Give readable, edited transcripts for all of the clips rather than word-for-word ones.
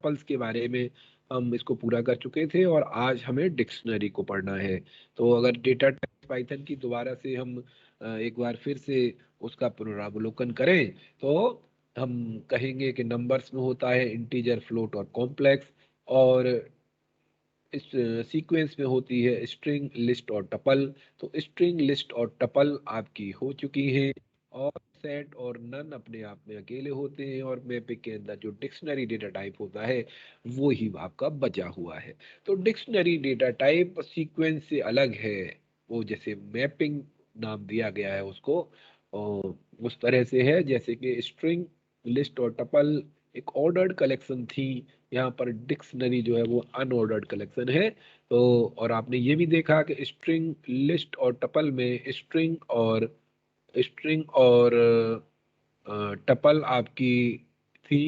Tuples के बारे में हम इसको पूरा कर चुके थे और आज हमें डिक्शनरी को पढ़ना है। तो अगर डेटा टाइप पाइथन की दोबारा से हम एक बार फिर से उसका पुनरावलोकन करें तो हम कहेंगे कि नंबर्स में होता है इंटीजर, फ्लोट और कॉम्प्लेक्स, और इस सीक्वेंस में होती है स्ट्रिंग, लिस्ट और टपल। तो स्ट्रिंग, लिस्ट और टपल आपकी हो चुकी हैं, और सेट और नन अपने आप में अकेले होते हैं, और मैपिंग के अंदर जो डिक्शनरी डेटा टाइप होता है वो ही आपका बचा हुआ है। तो डिक्शनरी डेटा टाइप सीक्वेंस से अलग है, वो जैसे मैपिंग नाम दिया गया है उसको, और उस तरह से है जैसे कि स्ट्रिंग, लिस्ट और टपल एक ऑर्डर्ड कलेक्शन थी, यहाँ पर डिक्शनरी जो है वो अनऑर्डर्ड कलेक्शन है। तो और आपने ये भी देखा कि स्ट्रिंग, लिस्ट और टपल में स्ट्रिंग और टपल आपकी थी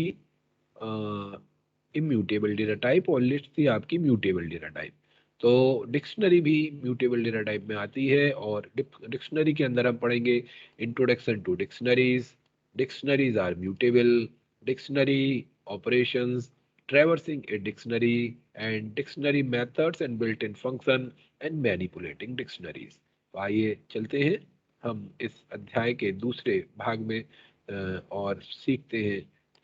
इम्यूटेबल डेटा टाइप, और लिस्ट थी आपकी म्यूटेबल डेटा टाइप। तो डिक्शनरी भी म्यूटेबल डेटा टाइप में आती है, और डिक्शनरी के अंदर हम पढ़ेंगे introduction to dictionaries, dictionaries are mutable, dictionary operations, traversing a dictionary, and dictionary methods and built-in function, and manipulating dictionaries। तो आइए चलते हैं हम इस अध्याय के दूसरे भाग में और सीखते हैं,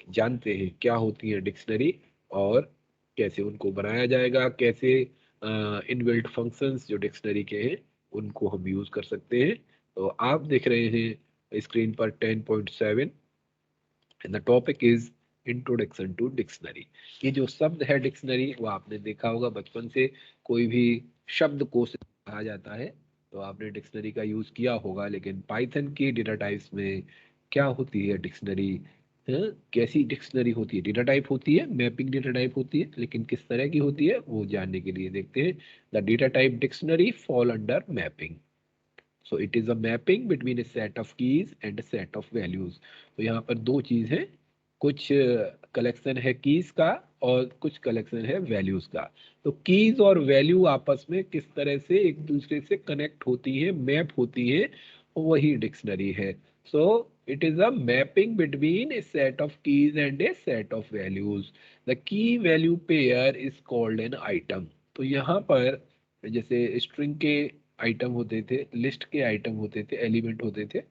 जानते हैं क्या होती है डिक्शनरी और कैसे उनको बनाया जाएगा, कैसे इनबिल्ट फंक्शंस जो डिक्शनरी के हैं उनको हम यूज कर सकते हैं। तो आप देख रहे हैं स्क्रीन पर 10.7 and the topic is introduction to dictionary. ये जो शब्द है डिक्शनरी वो आपने देखा होगा बचपन से, कोई भी शब्द कोश कहा जाता है तो आपने डिक्शनरी का यूज किया होगा। लेकिन पाइथन की डेटा टाइप्स में क्या होती है डिक्शनरी, कैसी डिक्शनरी होती है? डेटा टाइप होती है, मैपिंग डेटा टाइप होती है, लेकिन किस तरह की होती है वो जानने के लिए देखते हैं। The data type dictionary fall under mapping. So it is a mapping between A set of keys and a set of values. तो यहाँ पर दो चीज है, कुछ कलेक्शन है कीज का और कुछ कलेक्शन है वैल्यूज का। तो कीज और वैल्यू आपस में किस तरह से एक दूसरे से कनेक्ट होती है, मैप होती है, वही डिक्शनरी है। So it is a mapping between A set of keys and A set of values. The key value pair is called an item. तो यहाँ पर जैसे स्ट्रिंग के आइटम होते थे, लिस्ट के आइटम होते थे, एलिमेंट होते थे,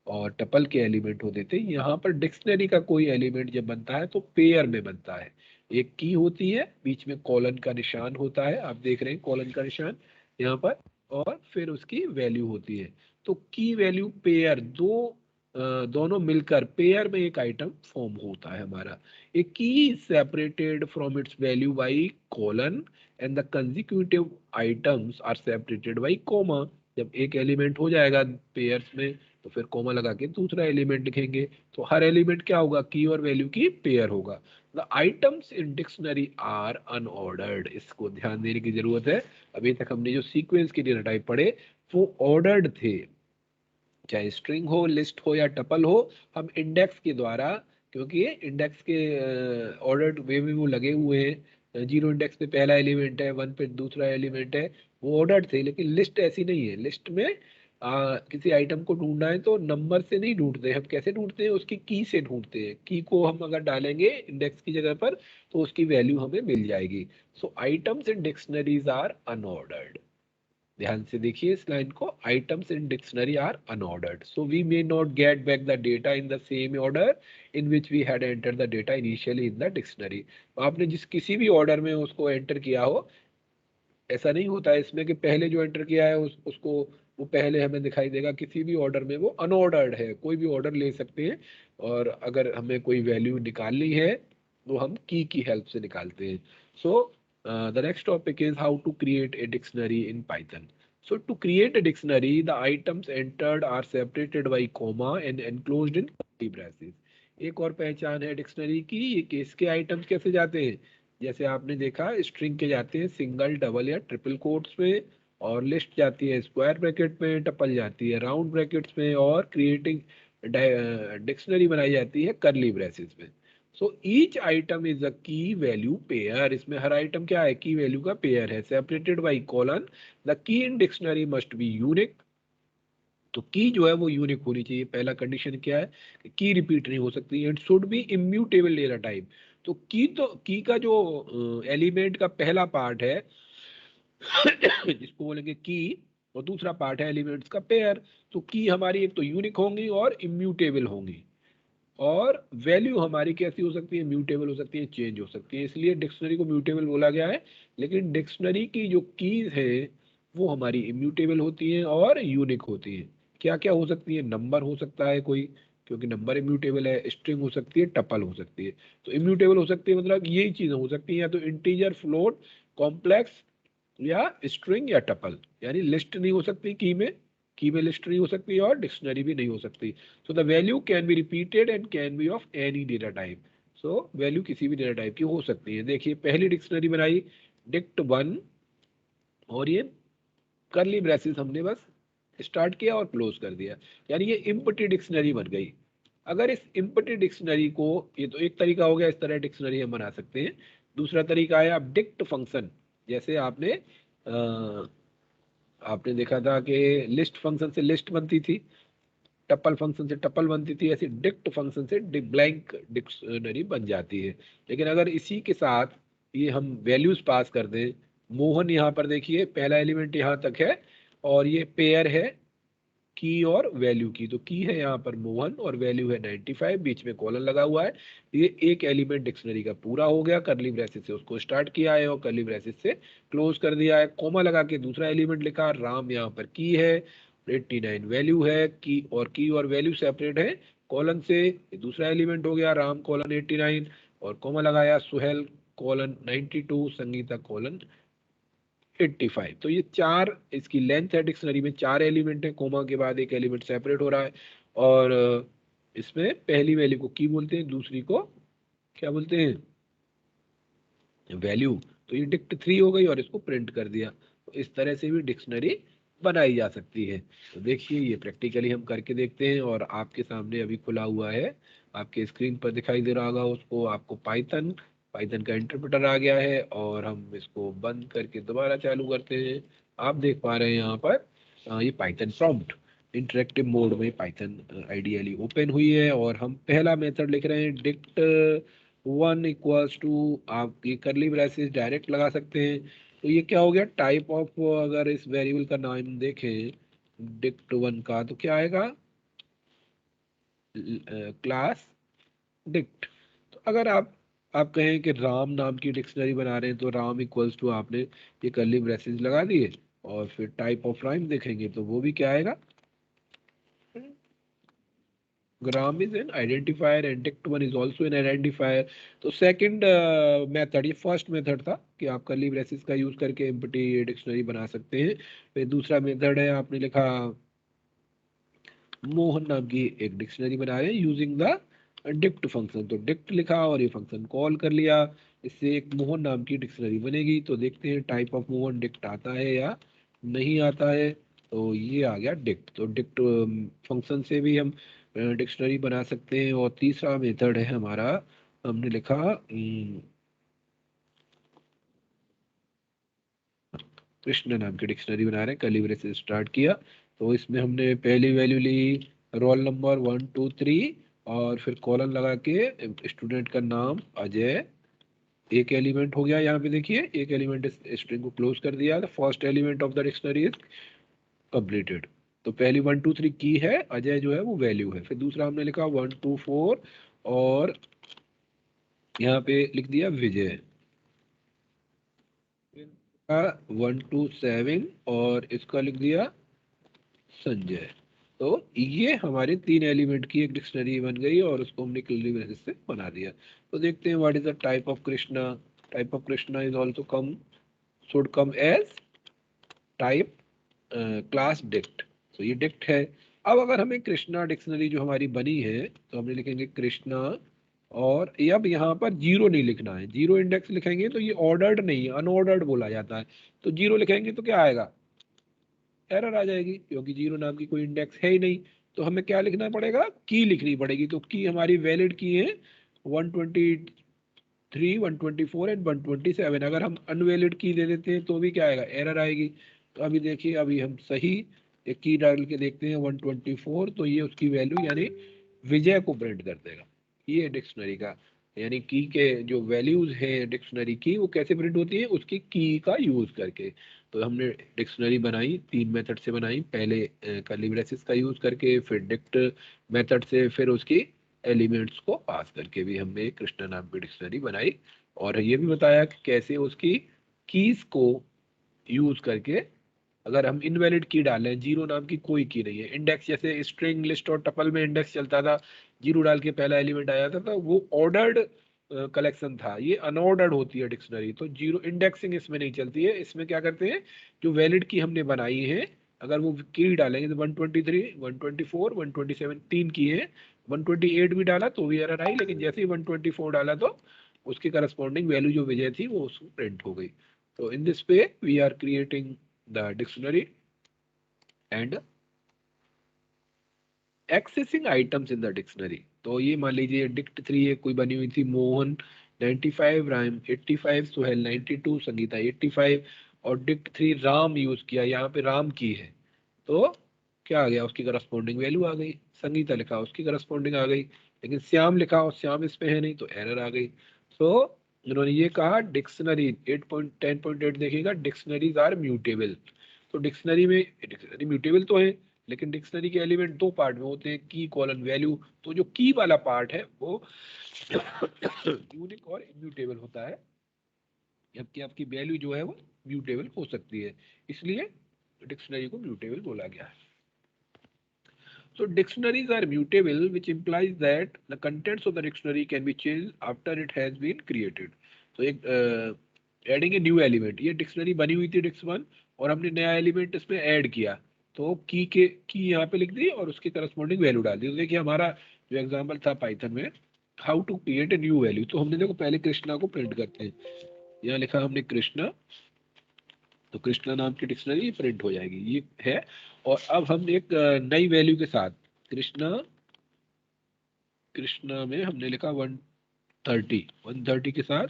और टपल के एलिमेंट होते थे। यहाँ पर डिक्शनरी का कोई एलिमेंट जब बनता है तो पेयर में बनता है। एक की होती है, बीच में कॉलन का निशान होता है, आप देख रहे हैं कॉलन का निशान यहाँ पर, और फिर उसकी वैल्यू होती है। तो की वैल्यू पेयर दोनों मिलकर पेयर में एक आइटम फॉर्म होता है हमारा। A key is separated from its value by colon and the consecutive items are separated by comma। जब एक एलिमेंट हो जाएगा पेयर्स में तो फिर कॉमा लगा के दूसरा एलिमेंट लिखेंगे। तो हर एलिमेंट क्या होगा? की और वैल्यू की पेयर होगा। The items in dictionary are unordered. इसको ध्यान देने की जरूरत है। अभी तक हमने जो सीक्वेंस के डेटा टाइप पढ़े वो ऑर्डर्ड थे, चाहे स्ट्रिंग हो, लिस्ट हो या टपल हो। हम इंडेक्स के द्वारा, क्योंकि इंडेक्स के ऑर्डर्ड वे में वो लगे हुए हैं, जीरो इंडेक्स पे पहला एलिमेंट है, वन पे दूसरा एलिमेंट है, वो ऑर्डर्ड थे। लेकिन लिस्ट ऐसी नहीं है। लिस्ट में किसी आइटम को ढूंढना है तो नंबर से नहीं ढूंढते, हम कैसे ढूंढते हैं? उसकी की से ढूंढते हैं। की को हम अगर डालेंगे इंडेक्स की जगह पर तो उसकी वैल्यू हमें मिल जाएगी। So items in dictionaries are unordered. ध्यान से देखिए इस लाइन को, items in dictionary are unordered, so we may not get back the data in the same order in which we had enter the data initially in the dictionary. आपने जिस किसी भी order में उसको एंटर किया हो, ऐसा नहीं होता है इसमें कि पहले जो एंटर किया है उसको वो पहले हमें दिखाई देगा। किसी भी ऑर्डर में वो अनऑर्डर्ड है, कोई भी ऑर्डर ले सकते हैं। और अगर हमें कोई वैल्यू निकालनी है तो हम की हेल्प से निकालते हैं। So the next topic is how to create a dictionary in Python. So to create a dictionary, the items entered are separated by comma and enclosed in curly braces। एक और पहचान है डिक्शनरी की, ये कि इसके आइटम्स कैसे जाते हैं। जैसे आपने देखा स्ट्रिंग के जाते हैं सिंगल, डबल या ट्रिपल कोट्स में, और लिस्ट जाती है स्क्वायर ब्रैकेट में, टपल जाती है राउंड ब्रैकेट्स में, और क्रिएटिंग डिक्शनरी बनाई जाती है करली ब्रेसेस में। So each item is a की वैल्यू पेयर। इसमें हर आइटम क्या है? की वैल्यू का पेयर है, separated by colon. The key in dictionary must be unique. तो की जो है वो यूनिक होनी चाहिए। पहला कंडीशन क्या है? कि की रिपीट नहीं हो सकती। It should be immutable data type. तो की का जो एलिमेंट का पहला पार्ट है जिसको बोलेंगे की, और दूसरा पार्ट है एलिमेंट्स का पेयर। तो की हमारी एक तो यूनिक होंगी और इम्यूटेबल होंगी, और वैल्यू हमारी कैसी हो सकती है, म्यूटेबल हो सकती है, चेंज हो सकती है, इसलिए डिक्शनरी को म्यूटेबल बोला गया है। लेकिन डिक्शनरी की जो कीज है वो हमारी इम्यूटेबल होती हैं और यूनिक होती हैं। क्या क्या हो सकती है, नंबर हो सकता है कोई, क्योंकि नंबर इम्यूटेबल है, स्ट्रिंग हो सकती है, टपल हो सकती है। तो इम्यूटेबल हो सकती है मतलब यही चीजें हो सकती हैं, या तो इंटीजर, फ्लोट, कॉम्प्लेक्स, या स्ट्रिंग, या टपल। यानी लिस्ट नहीं हो सकती की में लिस्ट नहीं हो सकती, और डिक्शनरी भी नहीं हो सकती। So the value can be repeated and can be of any data type. So value किसी भी डेटा टाइप की हो सकती है। देखिए पहली डिक्शनरी बनाई डिक्ट वन, और ये करली ब्रेसेस हमने बस स्टार्ट किया और क्लोज कर दिया, यानी ये इम्पटी डिक्शनरी बन गई। अगर इस इम्पटी डिक्शनरी को, ये तो एक तरीका हो गया, इस तरह डिक्शनरी हम बना सकते हैं। दूसरा तरीका है आप डिक्ट फंक्शन, जैसे आपने देखा था कि लिस्ट फंक्शन से लिस्ट बनती थी, टपल फंक्शन से टपल बनती थी, ऐसे डिक्ट फंक्शन से ब्लैंक डिक्शनरी बन जाती है। लेकिन अगर इसी के साथ ये हम वैल्यूज पास कर दें, मोहन यहाँ पर देखिए पहला एलिमेंट यहाँ तक है, और ये पेयर है की और वैल्यू की। तो की है यहाँ पर मोहन और वैल्यू है 95, बीच में कॉलन लगा हुआ है। ये एक एलिमेंट डिक्शनरी का पूरा हो गया, करली ब्रेसेस से उसको स्टार्ट किया है और करली ब्रेसेस से क्लोज कर दिया है। कॉमा लगा के दूसरा एलिमेंट लिखा, राम यहाँ पर की है, 89 वैल्यू है, की और वैल्यू सेपरेट है कॉलन से। ये दूसरा एलिमेंट हो गया राम कॉलन 89, और कॉमा लगाया सुहेल कॉलन 92, संगीता कॉलन 85। तो ये चार इसकी लेंथ है, डिक्शनरी में चार एलिमेंट है, कोमा के बाद एक एलिमेंट सेपरेट हो रहा है। और इसमें पहली वैल्यू को की बोलते हैं, दूसरी को क्या बोलते हैं, वैल्यू। तो ये डिक्ट थ्री हो गई और इसको प्रिंट कर दिया। तो इस तरह से भी डिक्शनरी बनाई जा सकती है। तो देखिए ये प्रैक्टिकली हम करके देखते हैं, और आपके सामने अभी खुला हुआ है, आपके स्क्रीन पर दिखाई दे रहा होगा उसको, आपको पाइथन पाइथन का इंटरप्रेटर आ गया है। और हम इसको बंद करके दोबारा चालू करते हैं। आप देख पा रहे हैं यहाँ पर ये पाइथन प्रॉम्प्ट इंटरेक्टिव मोड में पाइथन आइडियली ओपन हुई है, और हम पहला मेथड लिख रहे हैं डिक्ट वन इक्वल्स टू, आप ये करली ब्रेसेस डायरेक्ट लगा सकते हैं। तो ये क्या हो गया, टाइप ऑफ, अगर इस वेरिएबल का नाम देखें डिक्ट वन का, तो क्या आएगा, क्लास डिक्ट। तो अगर आप कहें कि राम नाम की डिक्शनरी बना रहे हैं, तो राम इक्वल्स टू आपने ये करली ब्रेसेस लगा दिए, और फिर टाइप ऑफ राइम देखेंगे तो वो भी क्या आएगा, gram is an identifier and dict1 is also an identifier। तो सेकंड मेथड, ये फर्स्ट मेथड था कि आप कर्ली ब्रेसेस का यूज करके एम्प्टी डिक्शनरी बना सकते हैं। फिर दूसरा मेथड है, आपने लिखा मोहन नाम की एक डिक्शनरी बना रहे हैं यूजिंग द डिक्ट फंक्शन। तो डिक्ट लिखा और ये फंक्शन कॉल कर लिया, इससे एक मोहन नाम की डिक्शनरी बनेगी। तो देखते हैं टाइप ऑफ मोहन डिक्ट आता है या नहीं आता है। तो ये आ गया डिक्ट। तो डिक्ट फंक्शन से भी हम डिक्शनरी बना सकते हैं। और तीसरा मेथड है हमारा, हमने लिखा कृष्ण नाम की डिक्शनरी बना रहे हैं, कलीब्रे से स्टार्ट किया। तो इसमें हमने पहली वैल्यू ली रोल नंबर 1 2 3, और फिर कॉलन लगा के स्टूडेंट का नाम अजय, एक एलिमेंट हो गया। यहाँ पे देखिए एक एलिमेंट स्ट्रिंग को क्लोज कर दिया, first element of the dictionary is completed. तो पहली 1 2 3 की है, अजय जो है वो वैल्यू है। फिर दूसरा हमने लिखा 1 2 4, और यहाँ पे लिख दिया विजय, 1 2 7, और इसका लिख दिया संजय। तो ये हमारे तीन एलिमेंट की एक डिक्शनरी बन गई, और उसको हमने क्लियरली बेसिस से बना दिया। तो देखते हैं what is the type of Krishna. Type of Krishna is also come, should come as type class dict. तो ये डिक्ट है। अब अगर हमें कृष्णा डिक्शनरी जो हमारी बनी है, तो हमने लिखेंगे कृष्णा, और ये अब यहाँ पर जीरो नहीं लिखना है, जीरो इंडेक्स लिखेंगे तो ये ऑर्डर्ड नहीं है, अनऑर्डर्ड बोला जाता है। तो जीरो लिखेंगे तो क्या आएगा, एरर आ जाएगी, क्योंकि जीरो नाम की कोई इंडेक्स है ही नहीं। तो हमें क्या लिखना पड़ेगा, की लिखनी पड़ेगी। तो की हमारी वैलिड की है 123 124 एंड 127। अगर हम अनवैलिड की ले लेते हैं तो भी क्या आएगा, एरर आएगी। तो अभी देखिए, अभी हम सही एक की डाल के देखते हैं 124, तो ये उसकी वैल्यू यानी विजय को प्रिंट कर देगा। ये डिक्शनरी का यानी की के जो वैल्यूज हैं डिक्शनरी की वो कैसे प्रिंट होती है, उसकी की का यूज करके। तो हमने डिक्शनरी बनाई, 3 मेथड से बनाई, पहले कर्ली ब्रेसेस का यूज करके, फिर डिक्ट मेथड से, फिर उसकी एलिमेंट्स को पास करके भी हमने कृष्णा नाम की डिक्शनरी बनाई। और ये भी बताया कि कैसे उसकी कीज को यूज करके, अगर हम इनवैलिड की डालें, जीरो नाम की कोई की नहीं है, इंडेक्स जैसे स्ट्रिंग लिस्ट और टपल में इंडेक्स चलता था, जीरो डाल के पहला एलिमेंट आ जाता था, वो ऑर्डर्ड कलेक्शन था, ये अनऑर्डर्ड होती है डिक्शनरी। तो जीरो इंडेक्सिंग इसमें नहीं चलती है। इसमें क्या करते हैं, जो वैलिड की हमने बनाई है, अगर वो की डालेंगे तो 123 124 127 तीन की है, 128 भी डाला तो भी एरर आई, लेकिन जैसे ही 124 डाला तो उसकी करस्पॉन्डिंग वैल्यू जो विजय थी वो उसको प्रिंट हो गई। तो in this way we are creating the dictionary and accessing items in the dictionary। तो ये मान लीजिए डिक्ट 3 एक कोई बनी हुई थी, मोहन 95, राम 85, सुहेल 92, संगीता 85, और डिक्ट 3 राम यूज किया, यहाँ पे राम की है, तो क्या आ गया, उसकी करस्पॉन्डिंग वैल्यू आ गई। संगीता लिखा उसकी करस्पॉन्डिंग आ गई, लेकिन श्याम लिखा और श्याम इस पे है नहीं तो एरर आ गई। तो उन्होंने ये कहा डिक्शनरी 8.10.8 देखिएगा, डिक्शनरीज आर म्यूटेबल। तो डिक्शनरी में, डिक्शनरी म्यूटेबल तो है, लेकिन डिक्शनरी के एलिमेंट दो पार्ट में होते हैं, की कॉलन वैल्यू। तो जो की वाला पार्ट है वो यूनिक और इम्यूटेबल होता है, जबकि आपकी वैल्यू जो है वो म्यूटेबल हो सकती है, इसलिए डिक्शनरी को म्यूटेबल बोला गया है। So dictionaries are mutable, which implies that the contents of the dictionary can be changed after it has been created. तो एक एडिंग ए न्यू एलिमेंट, ये डिक्शनरी बनी हुई थी डिक्स 1 और हमने नया एलिमेंट इसमें ऐड किया, तो की यहाँ पे लिख दी और उसकी करस्पॉन्डिंग वैल्यू डाल दी। तो देखिए हमारा जो एग्जांपल था पाइथन में, how to create a new value, तो हमने देखो पहले कृष्णा को प्रिंट करते हैं, यहाँ लिखा हमने कृष्णा, तो कृष्णा नाम की डिक्शनरी प्रिंट हो जाएगी, ये है। और अब हम एक नई वैल्यू के साथ, कृष्णा कृष्णा में हमने लिखा 130 के साथ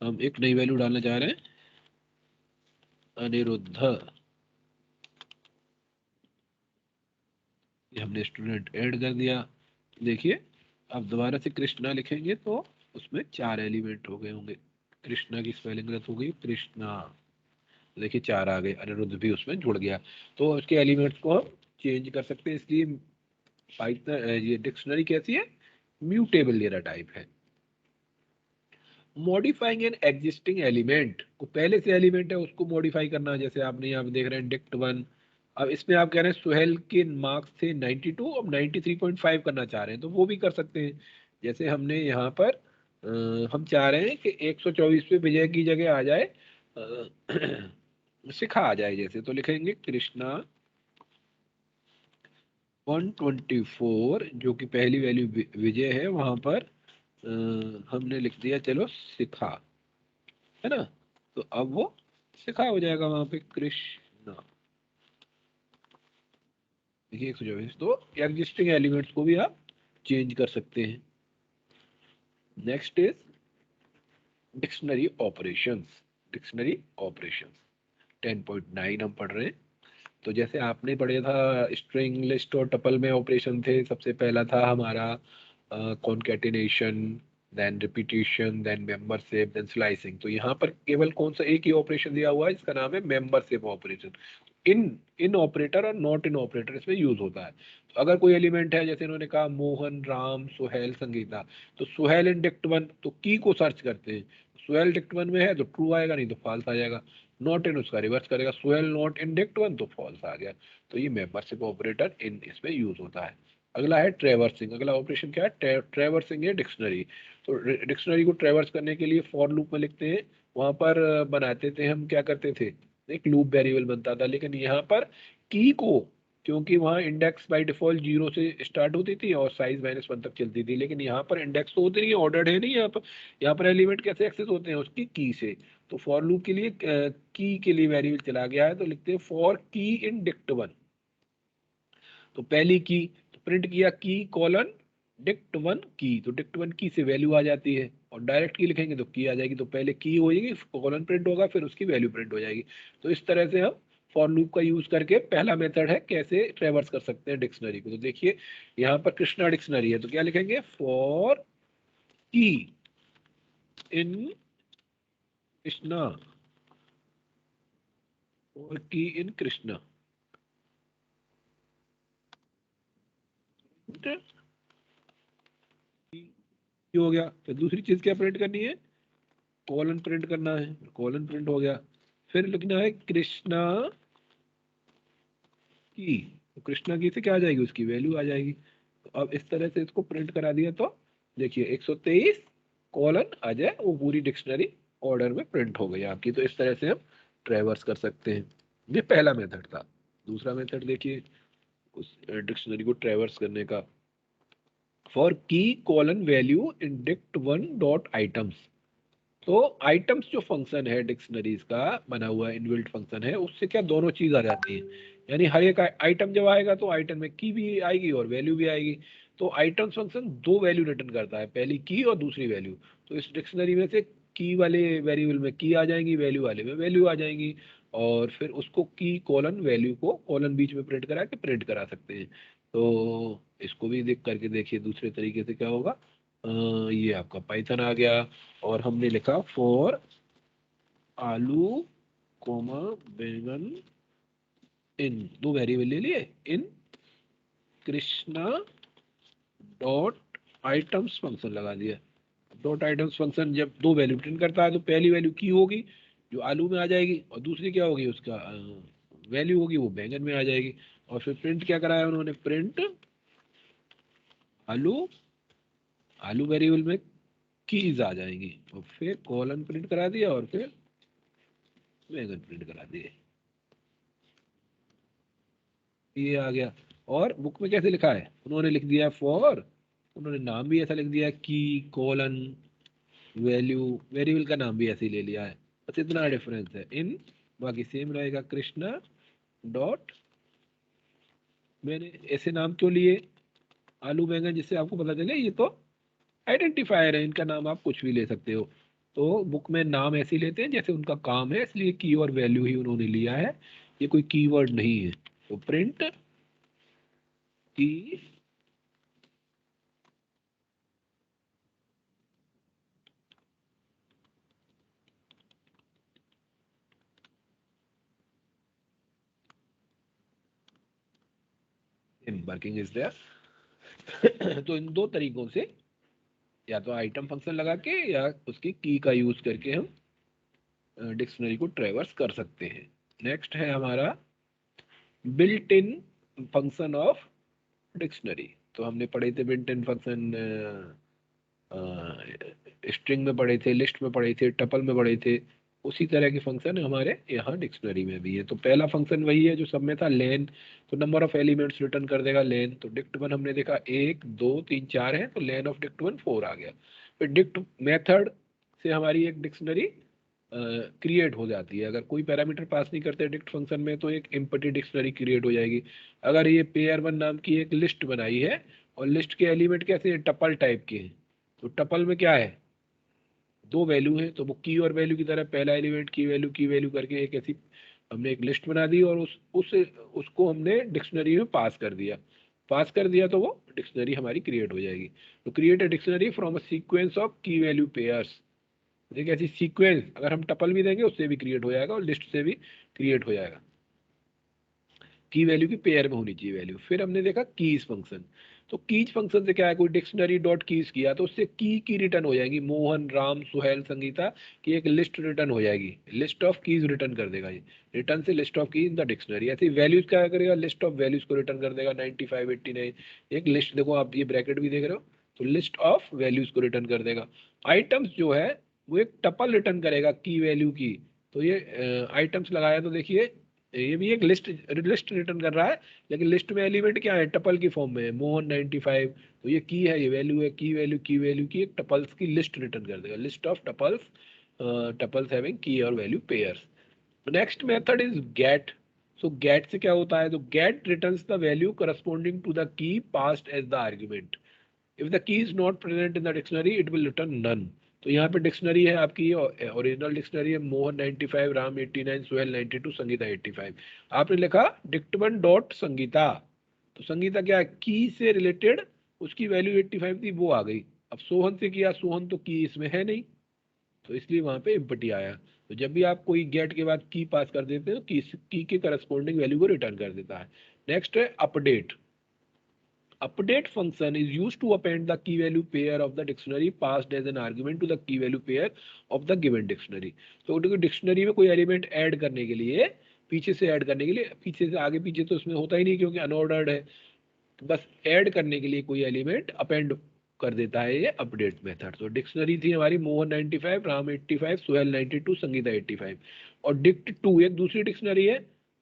हम एक नई वैल्यू डालना चाह रहे हैं, अनिरुद्ध, ये हमने स्टूडेंट ऐड कर दिया। देखिए अब दोबारा से कृष्णा लिखेंगे तो उसमें 4 एलिमेंट हो गए होंगे, कृष्णा की स्पेलिंग गलत हो गई, कृष्णा, देखिए 4 आ गए, अनिरुद्ध भी उसमें जुड़ गया। तो उसके एलिमेंट्स को हम चेंज कर सकते हैं, इसलिए पाइथन ये डिक्शनरी कैसी है, म्यूटेबल डेटा टाइप है। मॉडिफाइंग एन एग्जिस्टिंग एलिमेंट, को पहले से एलिमेंट है उसको मॉडिफाई करना, जैसे आपने यहाँ पे देख रहे हैं डिक्ट 1, अब इसमें आप कह रहे हैं सुहेल के मार्क्स थे 92, अब 93.5 करना चाह रहे हैं, तो वो भी कर सकते हैं। जैसे हमने यहाँ पर हम चाह रहे हैं कि 124 पे विजय की जगह आ जाए शिखा आ जाए, जैसे तो लिखेंगे कृष्णा 124, जो कि पहली वैल्यू विजय है, वहां पर हमने लिख दिया चलो शिखा, है ना, तो अब वो शिखा हो जाएगा वहां पे कृष्णा, देखिए 124। तो एग्जिस्टिंग एलिमेंट्स को भी आप चेंज कर सकते हैं। Next is dictionary operations, dictionary operations 10.9 हम पढ़ रहे हैं। तो जैसे आपने पढ़ा था स्ट्रिंग लिस्ट और टपल में ऑपरेशन थे, सबसे पहला था हमारा concatenation, then repetition, then membership, then slicing. तो यहाँ पर केवल कौन सा एक ही ऑपरेशन दिया हुआ है, इसका नाम है मेंबरशिप ऑपरेशन। इन इन ऑपरेटर और नॉट इन ऑपरेटर इसमें यूज होता है। तो अगर कोई एलिमेंट है, जैसे इन्होंने कहा मोहन, राम, सुहेल, संगीता, तो सुहेल इन डिक्ट 1, तो की को सर्च करते हैं, सुहेल डिक्ट 1 में है तो ट्रू आएगा, नहीं तो फॉल्स आ जाएगा। नॉट इन उसका रिवर्स करेगा, सुहेल नॉट इन डिक्ट 1 तो फॉल्स आ गया। तो ये मेंबरशिप ऑपरेटर इन इसमें यूज होता है। अगला है ट्रेवर्सिंग, अगला ऑपरेशन क्या है, ट्रेवर्सिंग है डिक्शनरी। तो डिक्शनरी को ट्रेवर्स करने के लिए फॉर लूप में लिखते हैं, वहां पर बनाते थे हम, क्या करते थे, एक लूप वेरिएबल बनता था, लेकिन यहाँ पर की को, क्योंकि वहाँ इंडेक्स बाय डिफॉल्ट 0 से स्टार्ट होती थी और साइज -1 तक चलती थी, लेकिन यहाँ पर इंडेक्स तो होती नहीं, ऑर्डर्ड है नहीं, यहाँ पर एलिमेंट कैसे एक्सेस होते हैं, उसकी की से। तो फॉर लूप के लिए की के लिए वेरिएबल चला गया है, तो लिखते हैं फॉर की इन डिक्ट 1। तो पहली की, तो प्रिंट किया की कॉलन डिक्ट 1 की, तो डिक्ट 1 की से वैल्यू आ जाती है, और डायरेक्ट की लिखेंगे तो की आ जाएगी, तो पहले की हो जाएगी, कॉलन प्रिंट होगा, फिर उसकी वैल्यू प्रिंट हो जाएगी। तो इस तरह से हम फॉर लूप का यूज करके, पहला मेथड है कैसे ट्रेवर्स कर सकते हैं डिक्शनरी को। तो देखिए यहाँ पर कृष्णा डिक्शनरी है, तो क्या लिखेंगे, फॉर की इन कृष्णा और की इन कृष्णा। ये हो गया। फिर दूसरी चीज क्या प्रिंट करनी है, कॉलन प्रिंट करना है, कॉलन प्रिंट हो गया। फिर लिखना है कृष्णा की, तो कृष्णा की से क्या आ जाएगी, उसकी वैल्यू आ जाएगी। तो अब इस तरह से इसको प्रिंट करा दिया तो देखिए 123 कॉलन आ जाए, वो पूरी डिक्शनरी ऑर्डर में प्रिंट हो गई आपकी। तो इस तरह से हम ट्रैवर्स कर सकते हैं। ये पहला मेथड था। दूसरा मेथड देखिए उस डिक्शनरी को ट्रैवर्स करने का, फॉर की colon value in dict one dot items. तो आइटम्स जो फंक्शन है डिक्शनरीज का बना हुआ इनबिल्ट फंक्शन है, उससे क्या दोनों चीज आ जाती है। यानी हर एक आइटम जब आएगा तो आइटम में की भी आएगी और वैल्यू भी आएगी। तो आइटम्स फंक्शन दो वैल्यू रिटर्न करता है, पहली की और दूसरी वैल्यू। तो इस डिक्शनरी में से की वाले वेरिएबल में की आ जाएंगी, वैल्यू वाले में वैल्यू आ जाएंगी। और फिर उसको की कॉलन वैल्यू को कॉलन बीच में प्रिंट करा के प्रिंट करा सकते हैं। तो इसको भी देख करके देखिए दूसरे तरीके से क्या होगा। ये आपका पाइथन आ गया और हमने लिखा फॉर आलू कोमा बैंगन इन, दो वेरिएबल ले लिए, इन कृष्णा डॉट आइटम्स फंक्शन लगा दिया। डॉट आइटम्स फंक्शन जब दो वैल्यू प्रिंट करता है तो पहली वैल्यू की होगी जो आलू में आ जाएगी, और दूसरी क्या होगी उसका वैल्यू होगी वो बैंगन में आ जाएगी। और फिर प्रिंट क्या कराया उन्होंने, प्रिंट आलू, आलू वेरिएबल में कीज आ जाएंगी, और फिर कॉलन प्रिंट करा दिया और फिर बैंगन प्रिंट करा दिए। ये आ गया। और बुक में कैसे लिखा है, उन्होंने लिख दिया फॉर, उन्होंने नाम भी ऐसा लिख दिया की कॉलन वैल्यू, वेरिएबल का नाम भी ऐसे ही ले लिया है। बस इतना डिफरेंस है इन, बाकी सेम रहेगा कृष्णा डॉट। मैंने ऐसे नाम क्यों लिए आलू बैंगन, जिससे आपको पता चले ये तो आइडेंटिफायर है, इनका नाम आप कुछ भी ले सकते हो। तो बुक में नाम ऐसे ही लेते हैं जैसे उनका काम है, इसलिए की और वैल्यू ही उन्होंने लिया है, ये कोई कीवर्ड नहीं है। तो प्रिंट की इन वर्किंग इज देयर। तो इन दो तरीकों से, या तो आइटम फंक्शन लगा के या उसकी की का यूज करके हम डिक्शनरी को ट्रेवर्स कर सकते हैं। नेक्स्ट है हमारा built in function of dictionary. तो हमने पढ़े थे बिल्ट इन फंक्शन, स्ट्रिंग में पढ़े थे, लिस्ट में पढ़े थे, टपल में पढ़े थे। उसी तरह के फंक्शन हमारे यहाँ डिक्शनरी में भी है। तो पहला फंक्शन वही है जो सब में था, लेन। तो नंबर ऑफ एलिमेंट्स रिटर्न कर देगा लेन। तो डिक्ट वन हमने देखा 1 2 3 4 है, तो लेन ऑफ डिक्ट वन 4 आ गया। फिर डिक्ट मेथड से हमारी एक डिक्शनरी क्रिएट हो जाती है। अगर कोई पैरामीटर पास नहीं करते डिक्ट फंक्शन में तो एक एम्प्टी डिक्शनरी क्रिएट हो जाएगी। अगर ये पेयर वन नाम की एक लिस्ट बनाई है और लिस्ट के एलिमेंट कैसे हैं, टपल टाइप के हैं, तो टपल में क्या है, दो वैल्यू है, तो वो की और वैल्यू की तरह पहला एलिमेंट की वैल्यू करके एक ऐसी हमने एक लिस्ट बना दी और उसको हमने डिक्शनरी में पास कर दिया। पास कर दिया तो वो डिक्शनरी हमारी क्रिएट हो जाएगी। तो create a dictionary from a sequence of की वैल्यू पेयर्स। देखिए ऐसी सीक्वेंस अगर हम टपल भी देंगे उससे भी क्रिएट हो जाएगा और लिस्ट से भी क्रिएट हो जाएगा। की वैल्यू की पेयर में होनी चाहिए वैल्यू। फिर हमने देखा कीज फंक्शन। तो कीज फंक्शन से क्या है, कोई डिक्शनरी डॉट कीज किया तो उससे की रिटर्न हो जाएगी, मोहन राम सुहेल संगीता की एक लिस्ट रिटर्न हो जाएगी, लिस्ट ऑफ कीज रिटर्न कर देगा ये, रिटर्न से list of keys in the dictionary. ऐसे वैल्यूज क्या करेगा, लिस्ट ऑफ वैल्यूज को रिटर्न कर देगा 95 89, एक लिस्ट, देखो आप ये ब्रैकेट भी देख रहे हो, तो लिस्ट ऑफ वैल्यूज को रिटर्न कर देगा। आइटम्स जो है वो एक टपल रिटर्न करेगा की वैल्यू की। तो ये आइटम्स लगाया तो देखिए ये भी एक लिस्ट लिस्ट रिटर्न कर रहा है, लेकिन लिस्ट में एलिमेंट क्या है, टपल की फॉर्म में है, मोहन 95। तो ये की है, ये वैल्यू है, की वैल्यू की एक टपल्स की लिस्ट रिटर्न कर देगा, list of tuples, tuples having key और value pairs. Next method is get. So get से क्या होता है, तो get returns the value corresponding to the key passed as the argument. If the key is not present in the dictionary it will return none. तो यहाँ पे dictionary है आपकी, ओरिजिनल डिक्शनरी है, मोहन 95 राम 89 सुहेल 92 संगीता 85। आपने लिखा डिक्टवन डॉट संगीता, तो संगीता क्या है, की से रिलेटेड उसकी वैल्यू 85 थी वो आ गई। अब सोहन से किया, सोहन तो की इसमें है नहीं, तो इसलिए वहां पे एम्प्टी आया। तो जब भी आप कोई गेट के बाद की पास कर देते हो, की के करस्पॉन्डिंग वैल्यू को रिटर्न कर देता है। नेक्स्ट है update. Update function is used to append the key value pair of the dictionary passed as an argument to the key value pair of the given dictionary। तो dictionary में कोई element add करने के लिए, पीछे से add करने के लिए, पीछे से आगे पीछे तो उसमें होता ही नहीं क्योंकि अनऑर्डर्ड है, तो बस ऐड करने के लिए कोई एलिमेंट अपेंड कर देता है ये अपडेट मेथड। तो डिक्शनरी थी हमारी मोहन 95, राम 85, सोहेल 92, संगीता 85। और डिक्ट 2 एक दूसरी डिक्शनरी है,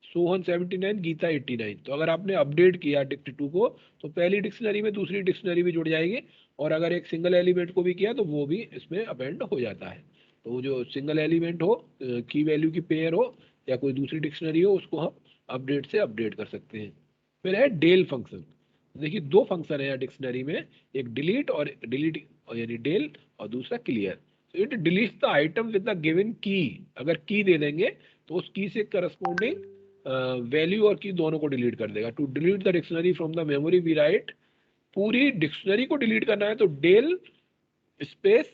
सोहन 79, गीता 89। तो अगर आपने अपडेट किया डिक्ट 2 को तो पहली डिक्शनरी में दूसरी डिक्शनरी भी जुड़ जाएगी, और अगर एक सिंगल एलिमेंट को भी किया तो वो भी इसमें अपेंड हो जाता है। तो जो सिंगल एलिमेंट हो, की वैल्यू की पेयर हो, या कोई दूसरी डिक्शनरी हो, उसको हम अपडेट से अपडेट कर सकते हैं। फिर है डेल फंक्शन। देखिए दो फंक्शन है डिक्शनरी में, एक डिलीट और डिलीट यानी डेल, और दूसरा क्लियर। तो it deletes the item with the given की। अगर की दे देंगे तो उस की से करस्पॉन्डिंग वैल्यू और की दोनों को डिलीट कर देगा। To delete the dictionary from the memory we write, पूरी डिक्शनरी को डिलीट करना है तो डेल स्पेस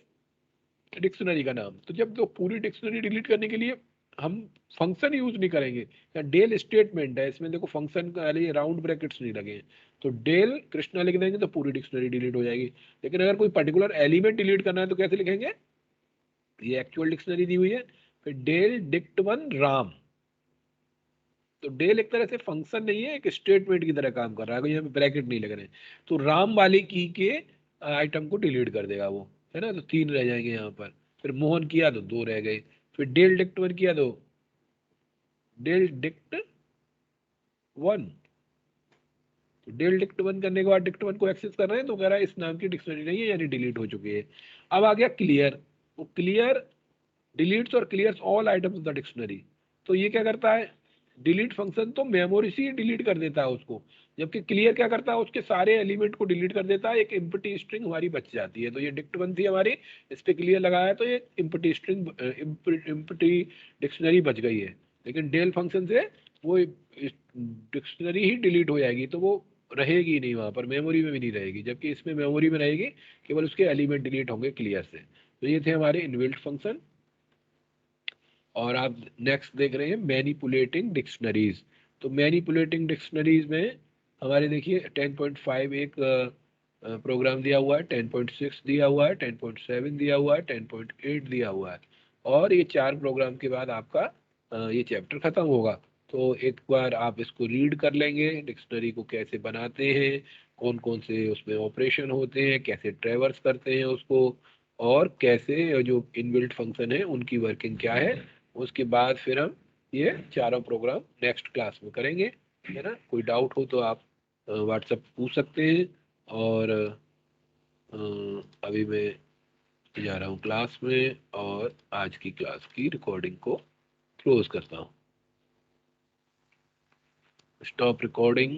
डिक्शनरी का नाम। तो जब तो पूरी डिक्शनरी डिलीट करने के लिए हम फंक्शन यूज नहीं करेंगे, या डेल स्टेटमेंट है इसमें, देखो फंक्शन का लिए राउंड ब्रैकेट्स नहीं लगे हैं, तो डेल कृष्णा लिख देंगे तो पूरी डिक्शनरी डिलीट हो जाएगी। लेकिन अगर कोई पर्टिकुलर एलिमेंट डिलीट करना है तो कैसे लिखेंगे, ये एक्चुअल डिक्शनरी दी हुई है, फिर डेल डिक्ट 1 राम। तो डेल एक तरह से फंक्शन नहीं है, एक स्टेटमेंट की तरह काम कर रहा है, यहाँ पे ब्रैकेट नहीं लग रहे हैं। तो राम वाली की के आइटम को डिलीट कर देगा वो, है ना। तो 3 रह जाएंगे यहाँ पर। फिर मोहन किया तो 2 रह गए। फिर डेल डिक्ट 1 किया तो डेल डिक्ट 1। तो डेल डिक्ट 1 करने के बाद डिक्ट 1 को एक्सेस कर रहे हैं तो कह रहा है इस नाम की डिक्शनरी नहीं है, यानी डिलीट हो चुकी है। अब आ गया क्लियर। वो क्लियर डिलीट्स और clears all items of the dictionary. तो ये क्या करता है, डिलीट फंक्शन तो मेमोरी से ही डिलीट कर देता है उसको, जबकि क्लियर क्या करता है, उसके सारे एलिमेंट को डिलीट कर देता है, एक एम्प्टी स्ट्रिंग हमारी बच जाती है। तो ये डिक्ट 1 थी हमारी, इस पे क्लियर लगाया तो ये एम्प्टी स्ट्रिंग, एम्प्टी डिक्शनरी बच गई है। लेकिन डेल फंक्शन से वो डिक्शनरी ही डिलीट हो जाएगी, तो वो रहेगी नहीं वहां पर, मेमोरी में भी नहीं रहेगी, जबकि इसमें मेमोरी में रहेगी, केवल उसके एलिमेंट डिलीट होंगे क्लियर से। तो ये थे हमारे इनबिल्ट फंक्शन। और आप नेक्स्ट देख रहे हैं मैनिपुलेटिंग डिक्शनरीज। तो मैनिपुलेटिंग डिक्शनरीज में हमारे देखिए 10.5 एक प्रोग्राम दिया हुआ है, 10.6 दिया हुआ है, 10.7 दिया हुआ है, 10.8 दिया हुआ है। और ये 4 प्रोग्राम के बाद आपका ये चैप्टर खत्म होगा। तो एक बार आप इसको रीड कर लेंगे, डिक्शनरी को कैसे बनाते हैं, कौन कौन से उसमें ऑपरेशन होते हैं, कैसे ट्रेवर्स करते हैं उसको, और कैसे जो इनबिल्ट फंक्शन है उनकी वर्किंग क्या है। उसके बाद फिर हम ये चारों प्रोग्राम नेक्स्ट क्लास में करेंगे, है ना। कोई डाउट हो तो आप व्हाट्सएप पूछ सकते हैं। और अभी मैं जा रहा हूँ क्लास में, और आज की क्लास की रिकॉर्डिंग को क्लोज करता हूँ। Stop recording.